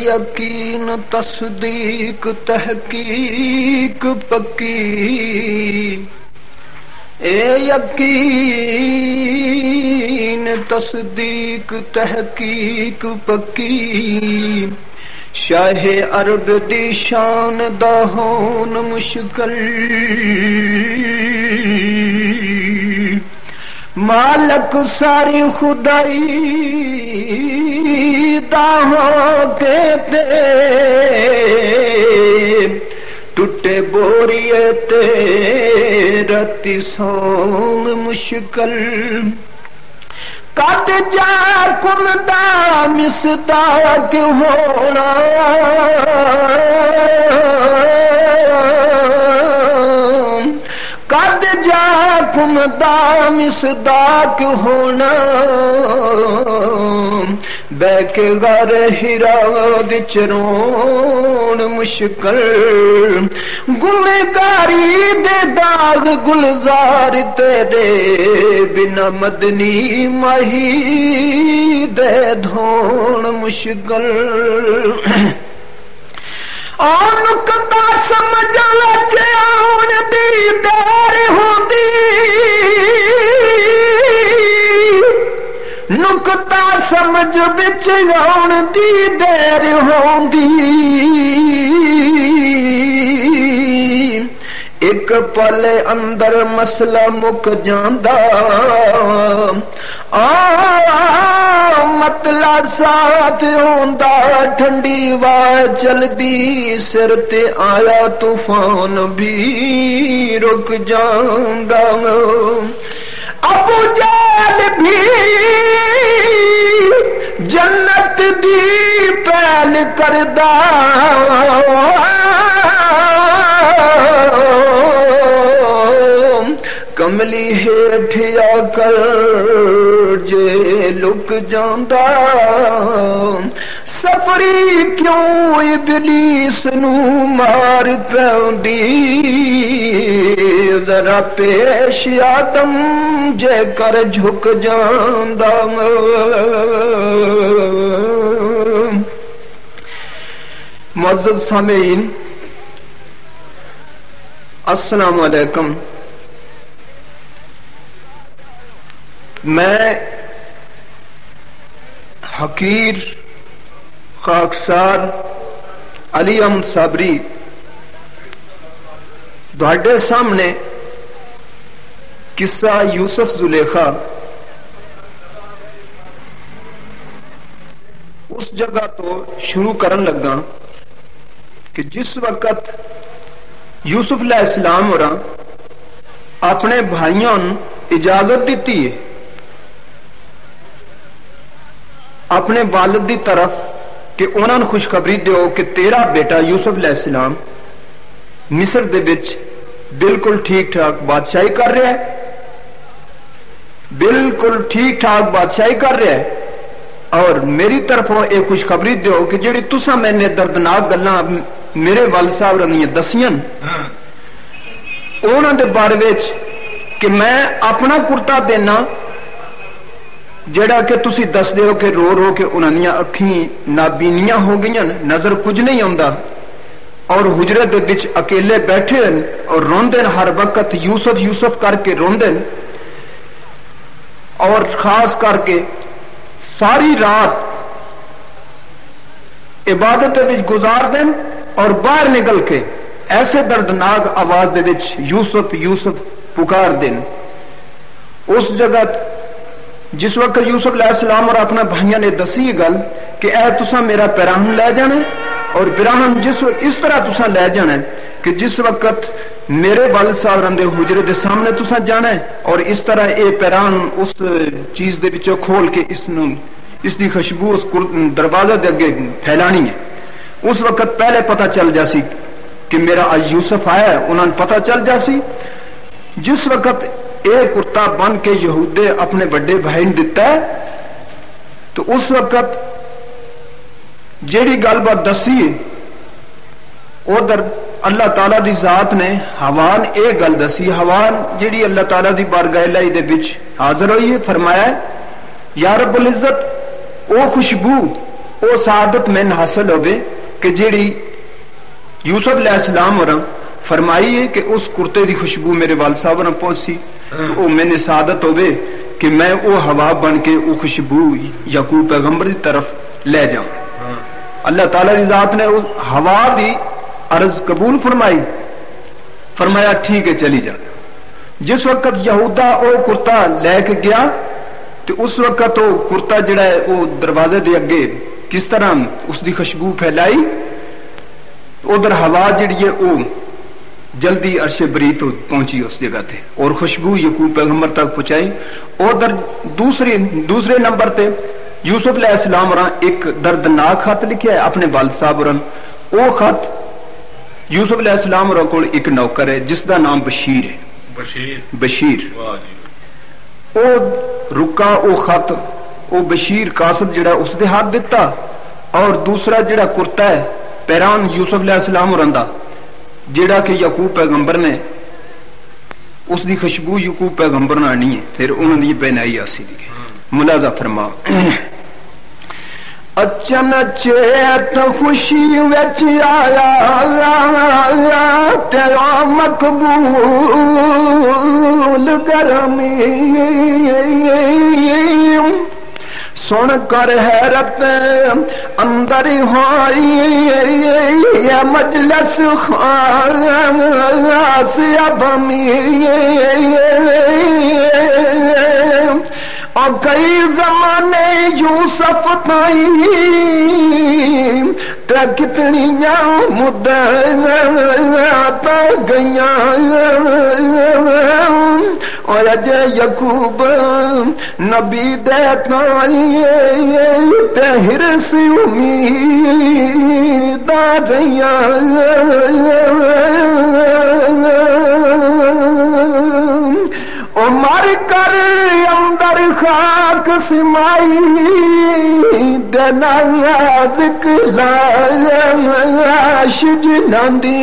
یقین تصدیق تحقیق پکی، اے یقین تصدیق تحقیق پکی، شاہ عرب دی شان دا ہون مشکل، مالک ساری خدائی دا ہو کے دے، ٹوٹے بوریے تے رتی سون مشکل، کٹ جا کم دا مصداق ہونا، کٹ جا کم دا مصداق ہونا، بہ کے غار ہیرا وچ رون مشکل، گلگاری دے داغ گلزار تیرے بنا مدنی ماہی دے دھون مشکل، نکتا سمجھ لچے آن دی دیر ہوندی، نکتا سمجھ بچ آن دی دیر ہوندی، ایک پل اندر مسئلہ مک جاندا، مطلع ساتھ ہوندا، ٹھنڈی وا چلدی سر تے آیا طوفان بھی رک جاندا، ابو جہل بھی جنت دی پہل کردا، کملی ہیٹھ آ کر جے لک جاندا، سفری کیوں ابلیس نو مار پیندی، ذرا پیش آدم جے کر جھک جاندا، معزز سامعین السلام علیکم۔ میں حقیر خاکسار علی احمد صابری تہاڈے سامنے قصہ یوسف زلیخا اس جگہ تو شروع کرن لگا کہ جس وقت یوسف علیہ السلام اور اپنے بھائیوں نے اجازت دیتی ہے اپنے والد دی طرف کہ انہوں نے خوشخبری دیو کہ تیرا بیٹا یوسف علیہ السلام مصر دے وچ بالکل ٹھیک ٹھاک بادشاہی کر رہا ہے، بالکل ٹھیک ٹھاک بادشاہی کر رہا ہے، اور میری طرفوں ایک خوشخبری دیو کہ جڑی تساں میں نے دردناک گلاں میرے والد صاحب نے دسیاں انہاں دے بارے وچ کہ میں اپنا کرتا دینا جڑا کہ تسی دس دیو کہ رو رو کے انہاں دیاں اکھیں نابینیاں ہو گئیاں، نظر کچھ نہیں آندا، اور حجرے دے وچ اکیلے بیٹھے ہیں اور روندے ہر وقت یوسف یوسف کر کے روندے، اور خاص کر کے ساری رات عبادت وچ گزار دیں اور باہر نکل کے ایسے دردناک آواز دے وچ یوسف یوسف پکار دیں۔ اس جگہ جس وقت یوسف علیہ السلام اور اپنا بھائیوں نے دسی گل کہ اے تساں میرا پیراہن لے جانا، اور پیراہن اس طرح تساں لے جانا کہ جس وقت میرے والد صاحب دے حجرے دے سامنے تساں جانا ہے، اور اس طرح اے پیراہن اس چیز دے وچوں کھول کے اس دی خوشبو اس دروازے دے اگے پھیلانی ہے۔ اس وقت پہلے پتہ چل جاسی کہ میرا اج یوسف آیا ہے، انہوں نے پتہ چل جاسی. جس وقت ایک کرتا بن کے یہودے اپنے بڑے بھائی نے دیتا ہے تو اس وقت جیڑی گل بات دسی ادھر اللہ تعالی دی ذات نے حوان ایک گل دسی. حوان جیڑی اللہ تعالی دی بارگاہ الہی دے وچ حاضر ہوئی ہے، فرمایا یا رب العزت او خوشبو او سعادت میں حاصل ہوئے کہ جیڑی یوسف علیہ السلام اور فرمائی ہے کہ اس کرتے دی خوشبو میرے والد صاحب نے پہنچی تو او میں نے سعادت ہوئے کہ میں او ہوا بن کے او خوشبو یعقوب پیغمبر دی طرف لے جاؤں. اللہ تعالی دی ذات نے اس ہوا دی عرض قبول فرمائی، فرمایا ٹھیک ہے چلی جا. جس وقت یہودا او کرتا لے کے گیا تو اس وقت وہ کرتا جڑا ہے وہ دروازے دے اگے کس طرح اس دی خوشبو پھیلائی، ادھر ہوا جڑی ہے وہ جلدی عرش برید پہنچی اس جگہ تے اور خوشبو یعقوب پیغمبر تک پہنچائی. ادھر دوسرے نمبر تے یوسف علیہ السلام اور ایک دردناک خط لکھا ہے اپنے والد صاحب اور وہ خط یوسف علیہ السلام اور کو ایک نوکر ہے جس کا نام بشیر ہے. بشیر او رکا او خط او بشیر قاصد جڑا اس دے ہاتھ دیتا اور دوسرا جڑا کرتا ہے پیران یوسف علیہ السلام اور جڑا کہ یعقوب پیغمبر نے اس دی خوشبو یعقوب پیغمبر نے آنی ہے پھر انہوں نے پہنائی آسی دی. ملاحظہ فرما اچنچیت خوشی وچ آیا تیرا مقبول گرمی سن کر حیرت اندر ہوئی مجلس خاص ابمی اور کئی زمانے یوسف تائیں تے کتنی مدت گئیاں اور اجے یعقوب نبی دے تائیں تے ہرس امید رہیاں او مر کر اندر خاک سمائی دے نازک لاش جناندی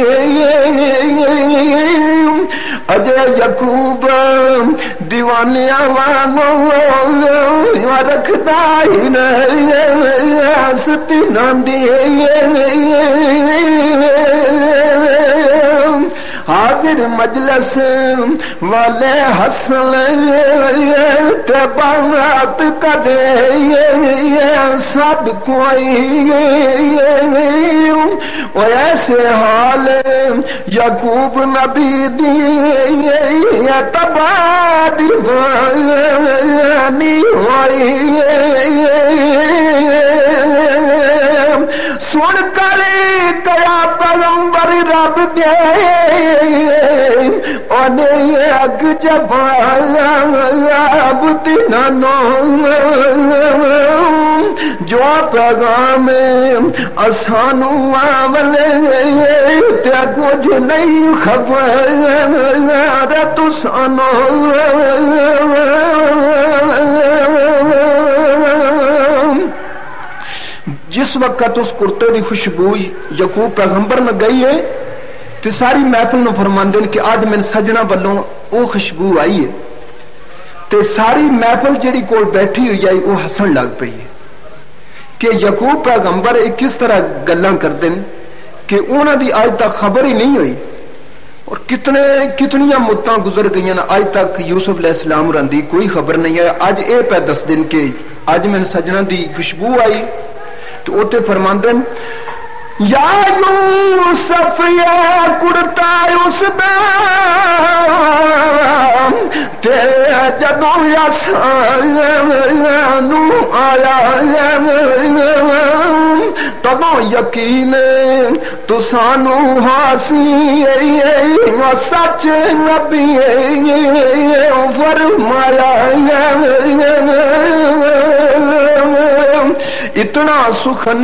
اجے یعقوب دیوانیاں وانگو رکھدا ہی نہیں ستی ناندی حاضر مجلس والے ہسن تے بات کرے سب کوئی ایسے حال یعقوب نبی دی تباہ دیوانی ہوئی سن کر کیا پیغمبر رب دے اگ جب نانو جو پیغام اسانو آولے تے کچھ نہیں خبر تو سانو جس وقت اس کرتے کی خوشبو یعقوب پیغمبر میں گئی ہے تو ساری محفل نو فرماندے کہ آج میں سجنا والوں وہ خوشبو آئی ہے تو ساری محفل جیڑی کول بیٹھی ہوئی آئی وہ ہسن لگ پئی ہے کہ یعقوب پیغمبر کس طرح گلاں کرتے ہیں کہ انہوں دی آج تک خبر ہی نہیں ہوئی اور کتنیاں مدتاں گزر گئی آج تک یوسف علیہ السلام رہی کوئی خبر نہیں ہے. اج اے پہ دس دن کہ اج میں سجنا دی خوشبو آئی تو اوتے فرماندے یا یوسف یا کرتا اس دا تے جدوں یسانو آیا تدوں یقین تو سانو حاسی سچ نبی فرمایا اتنا سخن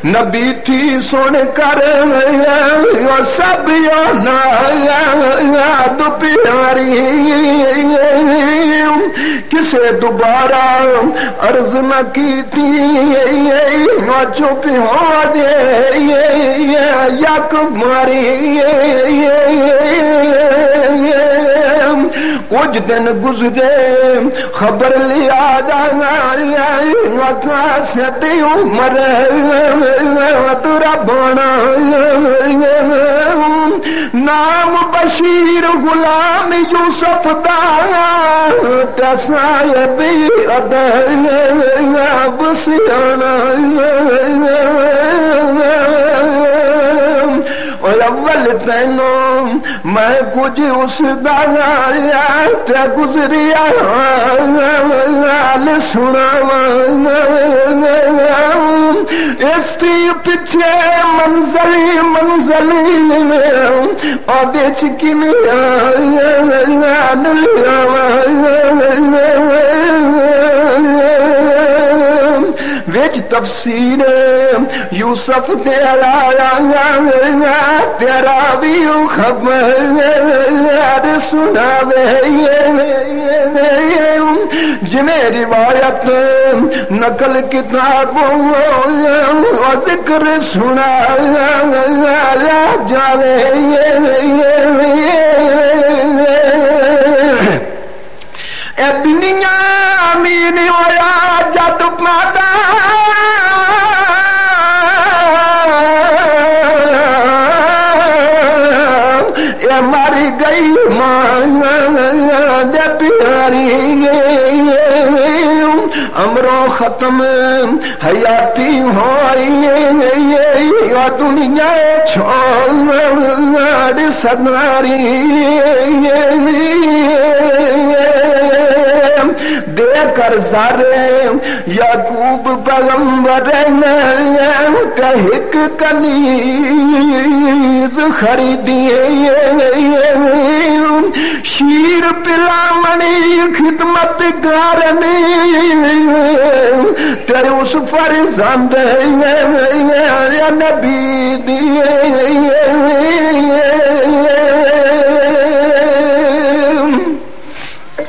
نبی تھی سن کر سب یاد پیاری کسے دوبارہ عرض نہ کی تھی چپ ہو دے یک ماری کچھ دن گزرے خبر لیا جانا سدی عمر ترا بنا نام بشیر غلام یوسف دا تسائے ادب سیانا اور اول تینوں میں کچھ اس دا گزریا سنا اس کی پیچھے منزلی میں اور بیچ کی وچ تفسیر یوسف تیرا بھی خبر سنا جنہیں روایت نقل کتابوں ذکر سنا جاوے اے دنیا امین ہویا جد پاتا اے ماری گئی ماں دے پیاری امرو ختم حیاتی ہوئی دنیا چھوڑ سداری دے کر سارے یعقوب پیغمبر ایک کنیز خریدیے شیر پلا منی خدمت گارنی تیرے اس فرزند یا نبی دیے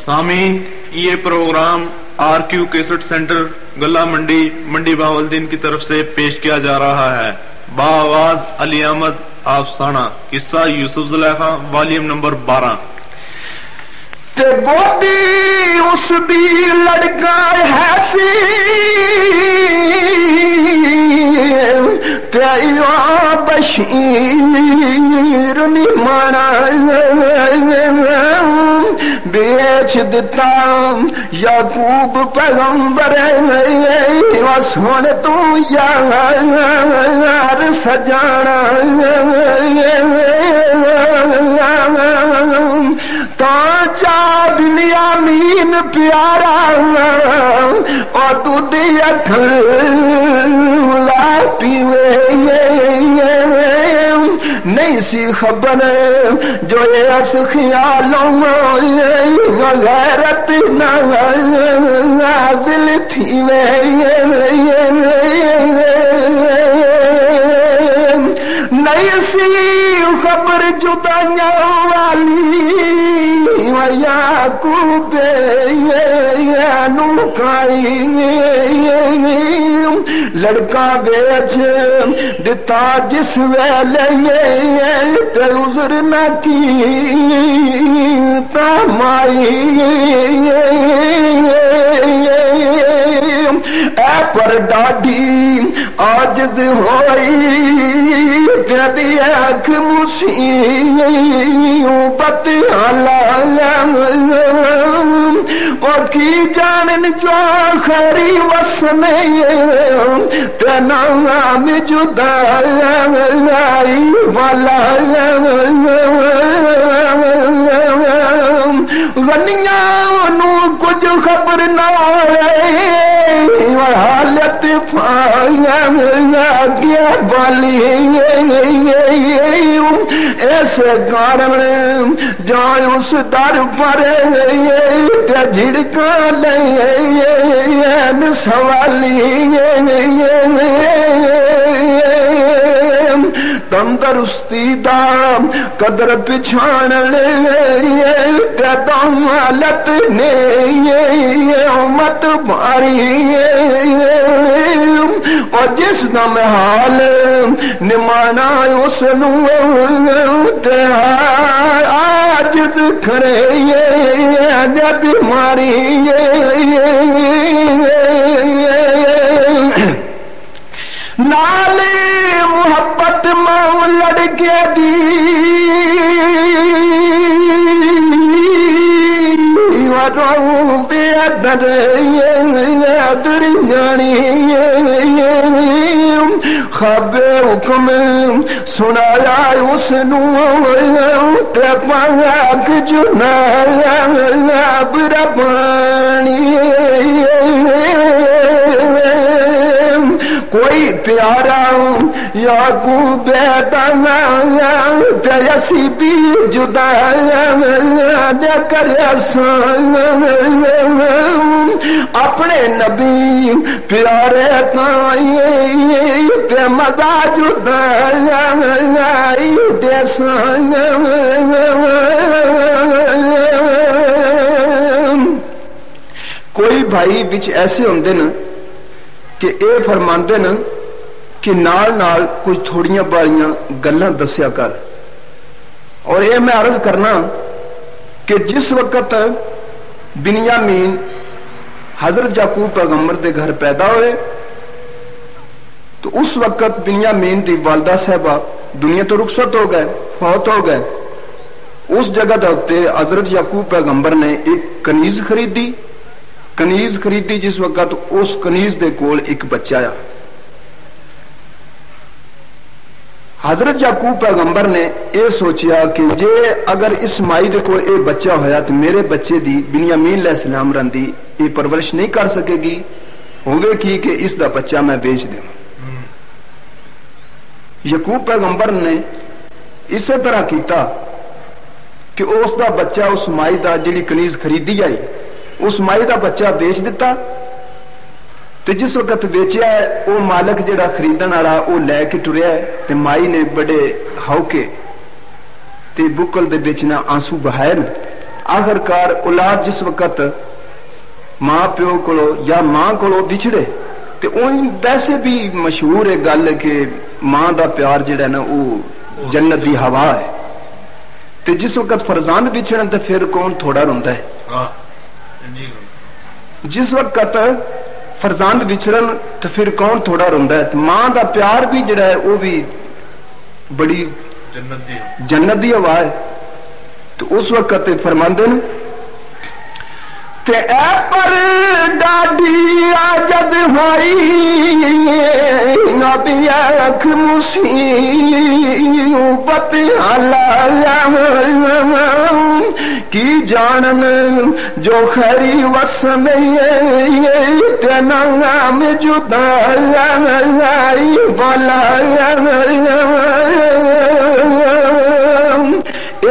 سامعین یہ programme R Q cassette centre گلا منڈی بہاولدین کی طرف سے پیش کیا جا رہا ہے. بآواز علی احمد آفسانہ قصہ یوسف زلیخا والیوم نمبر 12. گودی اس دی لڑکا ہے سی بشیر مانا بیچ دتا یعقوب پیغمبر سن تو یار سجانا تا چا بنیامین پیارا اور تو دی اکھل لا پیوے نہیں سی خبر جو اس خیالوں غیرت نازل تھی نہیں سی خبر جدائیاں والی یعقوب نوکائی لڑکا بیچ دتا جس ویلے عذر نہ کی تمائی اے پر ڈاڈی عاجز ہوئی تیری آنکھ مصیبت اور کی جانن جو خیری وسنے تینا میں جدائی والا غنیاں نو کچھ خبر نہ حالت گیا بالی اس کارن جان اس در پر جھڑکا لے سوالی تندرستی دا قدر پچھان لے حالت نے مت ماری اور جس نام حال نمانا اس عاجز کھڑے بیماری نال محبت ماں لڑکے دی خواب حکم سنایا اس پاک جنایا ربانی کوئی پیارا یا کو بیٹا اسی بھی جدا کر اپنے نبی پیارے تے مزہ جدا کوئی بھائی بچ ایسے ہوندے نا کہ اے فرماندے نا کہ نال نال کچھ تھوڑیاں باریاں گلاں دسیا کر. اور یہ میں عرض کرنا کہ جس وقت بنیامین حضرت یعقوب پیغمبر دے گھر پیدا ہوئے تو اس وقت بنیامین دی والدہ صاحبہ دنیا تو رخصت ہو گئے، فوت ہو گئے. اس جگہ دے حضرت یعقوب پیغمبر نے ایک کنیز خریدی جس وقت اس کنیز دے کول ایک بچہ آیا. حضرت یعقوب پیغمبر نے یہ سوچیا کہ جے اگر اس مائی دے کول اے بچہ ہویا تو میرے بچے دی بنیامین علیہ السلام رندی یہ پرورش نہیں کر سکے گی، ہوگے کی کہ اس دا بچہ میں بیچ دوں. یعقوب پیغمبر نے اسی طرح کیتا کہ اس دا بچہ اس مائی دا جڑی کنیز خریدی آئی اس مائی دا بچہ بیچ دیتا. تے جس وقت بیچیا ہے وہ مالک جڑا خریدن والا وہ لے کے ٹریا ہے تے مائی نے بڑے ہوکے تے بکل دے بیچنا آنسو بہائے نا. آخرکار اولاد جس وقت ماں پیو کولو یا ماں کولو بچھڑے تے ویسے بھی مشہور ہے گل کہ ماں دا پیار جڑا نا وہ جنت دی ہوا ہے. تے جس وقت فرزند بچھڑن تے پھر کون تھوڑا روندا ہے. جس وقت فرزند بچھڑن تو پھر کون تھوڑا روندا ہے. ماں دا پیار بھی جڑا ہے وہ بھی بڑی جنت دی ہوا ہے. تو اس وقت فرماندے نے تے اے پر ڈاڈی آجد ہوئی نبی اکھ مصیبت حالا کی جانن جو خیری وس نہیں تے نام جدا والا.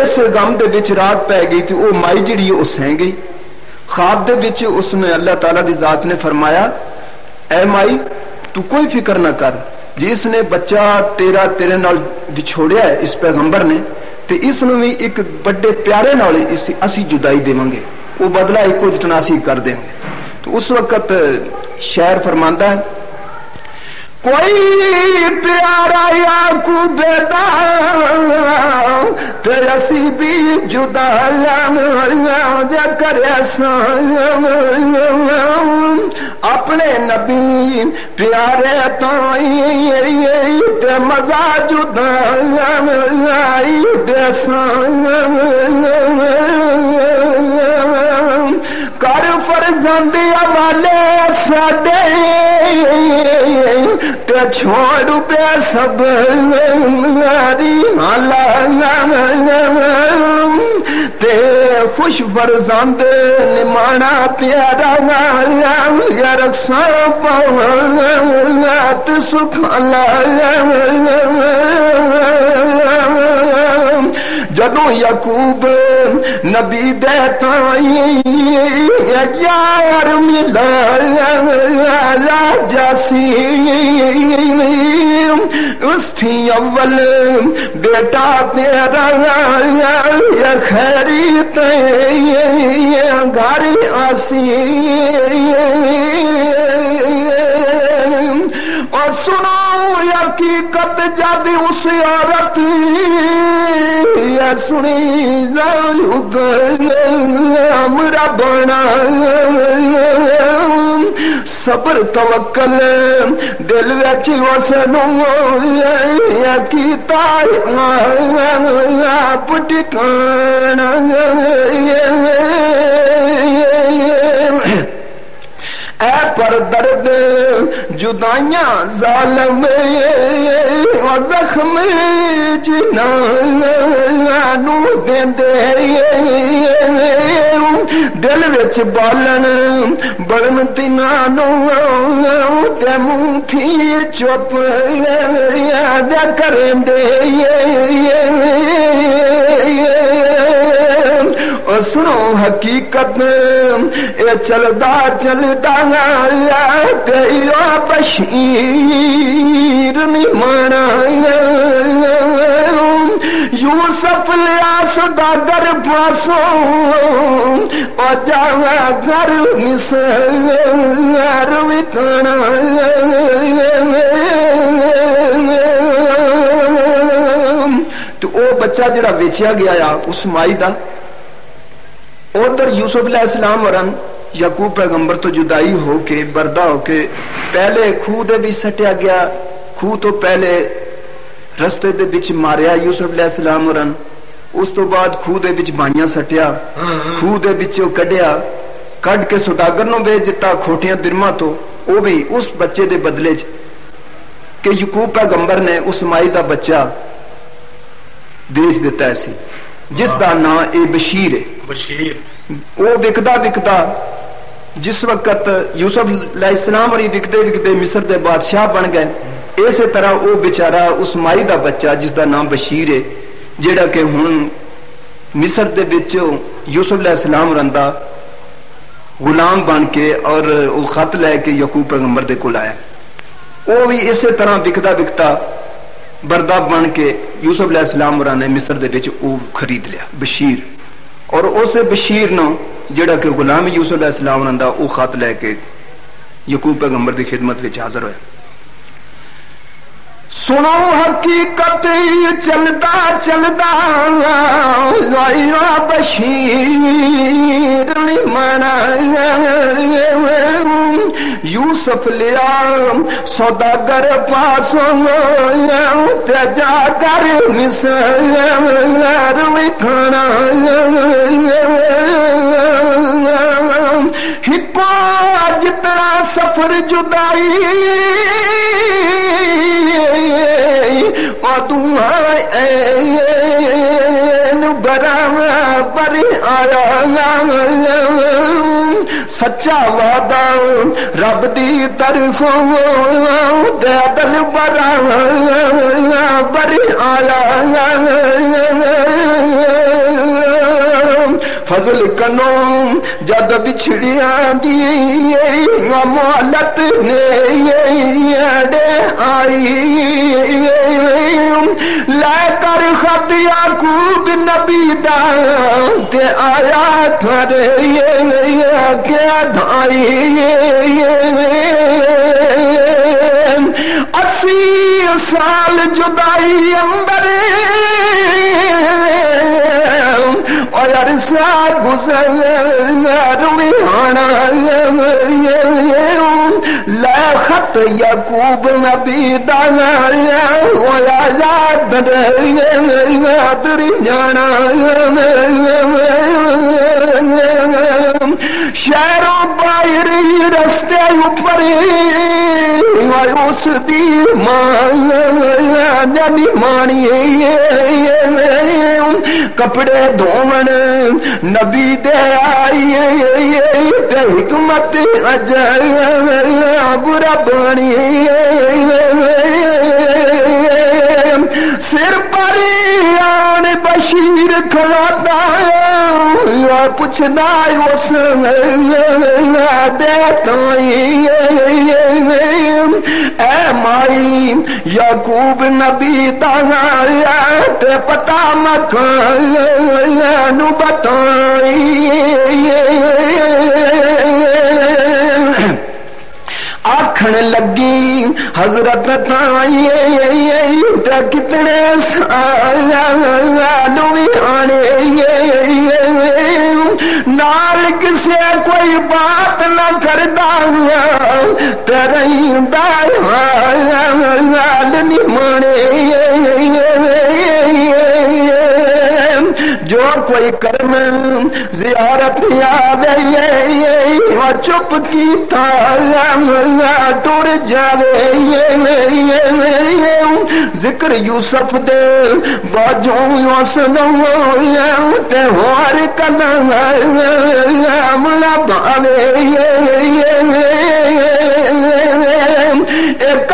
اس غم دے وچ رات پی گئی تے او مائی جڑی او سہ گئی. خواب دے وچ اس نے اللہ تعالی دی ذات نے فرمایا اے مائی تو کوئی فکر نہ کر، جس نے بچہ تیرے نال وچھوڑیا ہے اس پیغمبر نے تے اس نو بھی ایک بڑے پیارے نال اسی جدائی دیواں گے، وہ بدلہ ایکو جتناسی کر دیں گے. تو اس وقت شاعر فرماندا ہے کوئی پیارا یعقوب دا تے اسی بھی جدا کرے اپنے نبی پیارے تے مزہ جدا کر فرزند حوالے ساڈے تے چھوڑ پہ سب تے خوش فرزند نمانا تیرا یا رکھسا پاوات سکھالا جدو یعقوب نبی دے تائیں یار ملا جاسی اس تھی اول بیٹا تیرا یا خیری گھر آسی اور سنو حقیقت جب اس عورت یا سنی ہمرا بنا صبر توکل دل وچ وسنو کیتا آپ ٹکانا اے پر درد جدائیاں ظالم زخم جنانو دیندے دل وچ بالن بڑن تینانو تے منکھی چپ دے کرندے سنو حقیقت اے چلدا چلدا بشیر نمانا یوسف لیا سوداگر پاسوں اور جاوا گھر مصر وکانا تو او بچہ جڑا ویچیا گیا اس مائی دا ادھر یوسف علیہ السلام ورن یعقوب پیغمبر تو جدائی ہو کے بردا ہو کے پہلے خوہ دے بھی سٹیا گیا خوہ تو پہلے رستے دے بچ ماریا یوسف علیہ السلام ورن اس تو بعد خوہ دے بچ بائیاں سٹیا خوہ دے بچ کڈیا کڈ کے سوداگر نو بیچ دتا کھوٹیاں درما تو وہ بھی اس بچے دے بدلے کہ یعقوب پیغمبر نے اس مائی دا بچہ بیچ دیتا ایسی جس دا نام اے بشیر ہے بشیر وہ وکدا وکدا جس وقت یوسف علیہ السلام اور وکدے وکدے مصر دے بادشاہ بن گئے اسی طرح وہ بیچارہ اس مائی دا بچہ جس دا نام بشیر ہے جیڑا کہ ہن مصر دے وچ یوسف علیہ السلام رندا غلام بن کے اور وہ خط لے کے یعقوب پیغمبر دے کول آیا وہ بھی اسی طرح وکدا وکدا بردا بن کے یوسف علیہ السلام نے مصر دے وچ او خرید لیا بشیر اور اس بشیر نو جڑا کہ غلام یوسف علیہ السلام دا او خط لے کے یعقوب پیغمبر دی خدمت وچ حاضر ہویا سنو حقیقت چلدا چلدا بشیر منا یوسف لیا سوداگر پاسوں جا کر مصر وکھانا ہپا جتنا سفر جدائی برابر آیا سچا وعدہ رب دی طرف دل برابر آیا فضل کنو جد بچھڑیاں دی مالت نے آئی لے کر خط یعقوب نبی دا تے آیا گھر کیا دھائی 80 سال جدائی اندر اور عرصہ گزر روحانا لا خط یعقوب نبی دانا ویا یاد تری جانا شہروں باہر رستے اوپر اس دی مانی مانی کپڑے دھون نبی دے آئی حکمت برا بانی سر پر آن بشیر کھلاتا پوچھنا اس دیتا اے مائی یعقوب نبی تایا تے پتا مکان بتائی آکھن لگی حضرت کتنے سال آنے نال کسے کوئی بات نہ کردا تیرے حال نہیں مانے جو کوئی کرم زیارت آوے چپ کی ٹر جاوے ذکر یوسف دے باجوں سنو تے ہور کلام ملا بھاوے ایک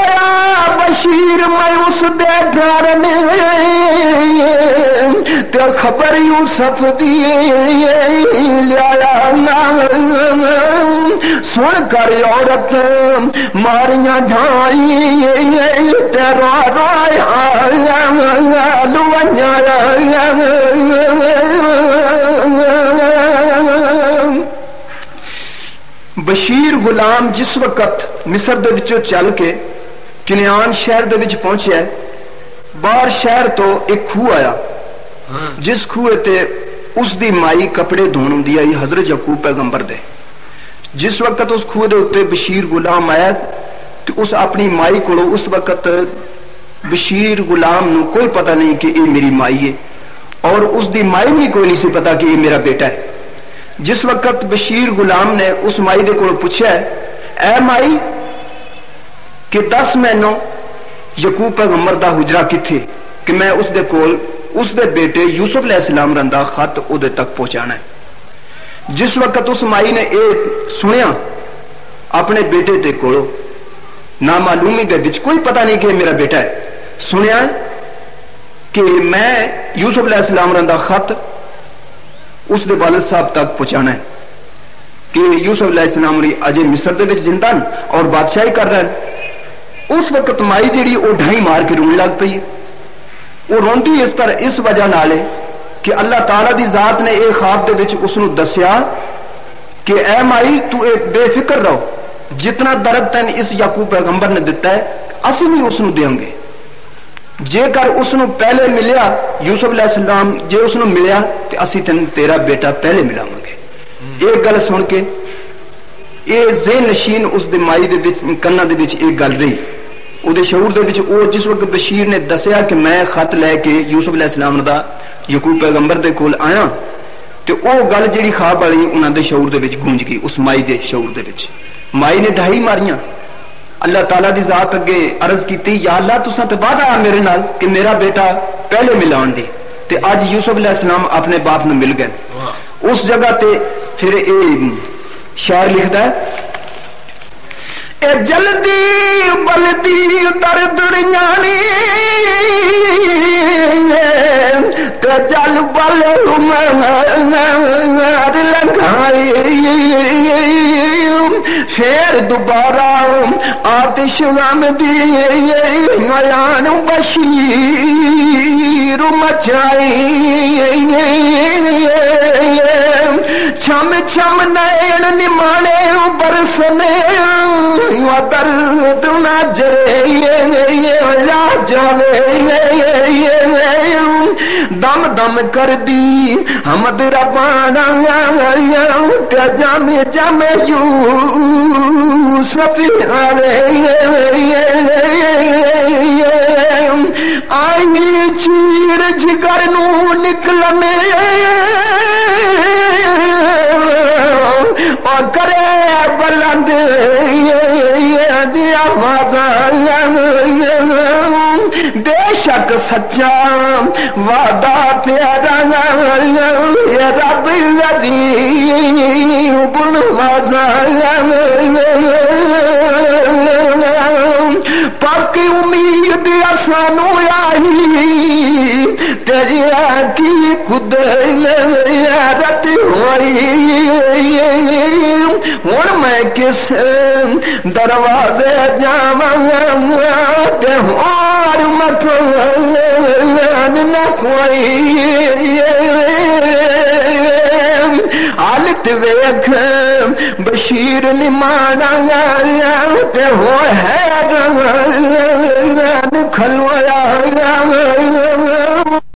بشیر میں اس دے گھر میں تے خبر یوسف دی لیا سن کر عورت ماریاں ڈھائی تے رو بشیر غلام جس وقت مصر دے وچوں چل کے کنعان شہر دے وچ پہنچیا باہر شہر تو ایک کھو آیا جس کھوے تے اس دی مائی کپڑے دھون ہوندی آئی حضرت یعقوب پیغمبر دے جس وقت اس کھوے دے اوتے بشیر غلام آیا تو اس اپنی مائی کولو اس وقت بشیر غلام نو کوئی پتہ نہیں کہ یہ میری مائی ہے اور اس دی مائی بھی کوئی نہیں سی پتا کہ یہ میرا بیٹا ہے جس وقت بشیر غلام نے اس مائی دے کولو پوچھا ہے اے مائی کہ دس مینوں یعقوب پیغمبر دا حجرہ کتھے کہ میں اس دے کول اس دے بیٹے یوسف علیہ السلام رندا خط او دے تک پہنچانا ہے جس وقت اس مائی نے اے سنیا اپنے بیٹے دے کولو نامعلومی دے وچ کوئی پتہ نہیں کہ میرا بیٹا ہے سنیا کہ میں یوسف علیہ السلام رندا خط اس دے والد صاحب تک پہنچانا ہے کہ یوسف علیہ السلام اجے مصر دے وچ زندہ اور بادشاہی کر رہے ہیں اس وقت مائی جیڑی وہ ڈھائی مار کے رون لگ پئی وہ روندی اس طرح اس وجہ نال ہے کہ اللہ تعالی دی ذات نے ایک خواب دے وچ اس نو دسیا کہ اے مائی تو ایک بے فکر رہو جتنا درد تین اس یعقوب پیغمبر نے دتا ہے اسی بھی اس نو دیاں گے جے کر اس نو پہلے ملیا یوسف علیہ السلام جے اس نو ملیا تے اسی تیرا بیٹا پہلے ملاواں گے ایک گل سن کے اے ذہن نشین اس دے مائی دے وچ کنا دے وچ ایک گل رہی او دے شعور دے وچ او جس وقت بشیر نے دسیا کہ میں خط لے کے یوسف علیہ السلام دا یعقوب پیغمبر دے کول آیا تے او گل جڑی خواب والی انہاں دے شعور دے وچ گونج گئی اس مائی دے شعور دے وچ مائی نے ڈھائی ماریاں اللہ تعالیٰ دی ذات اگے عرض کیتی یا اللہ تساں تے وعدہ آ میرے نال کہ میرا بیٹا پہلے ملان دی تے اج یوسف علیہ السلام اپنے باپ نو مل گئے اس جگہ تے پھر اے شاعر لکھدا ہے اے جلدی بلدی در دنیانی تے جل بل لگائی پھر دوبارہ آتش غم دی میان بشیر مچائی چھم چھم نین نمانے برسنے درد نہ جرے لا جاوے دم دم کر دی حمد ربانا جم جم یوسف آئے ہی چیر جگر نو نکلنے اور کرے بلند آواز بے شک سچا وعدہ تیرا رب غریب نواز پاک امید سانو آئی تیری کی قدرت ہوئی ہوں میں کس دروازے جاواں تے اور مکان نہ کوئی حالت ویکھ بشیر نمانا تے ہو ہے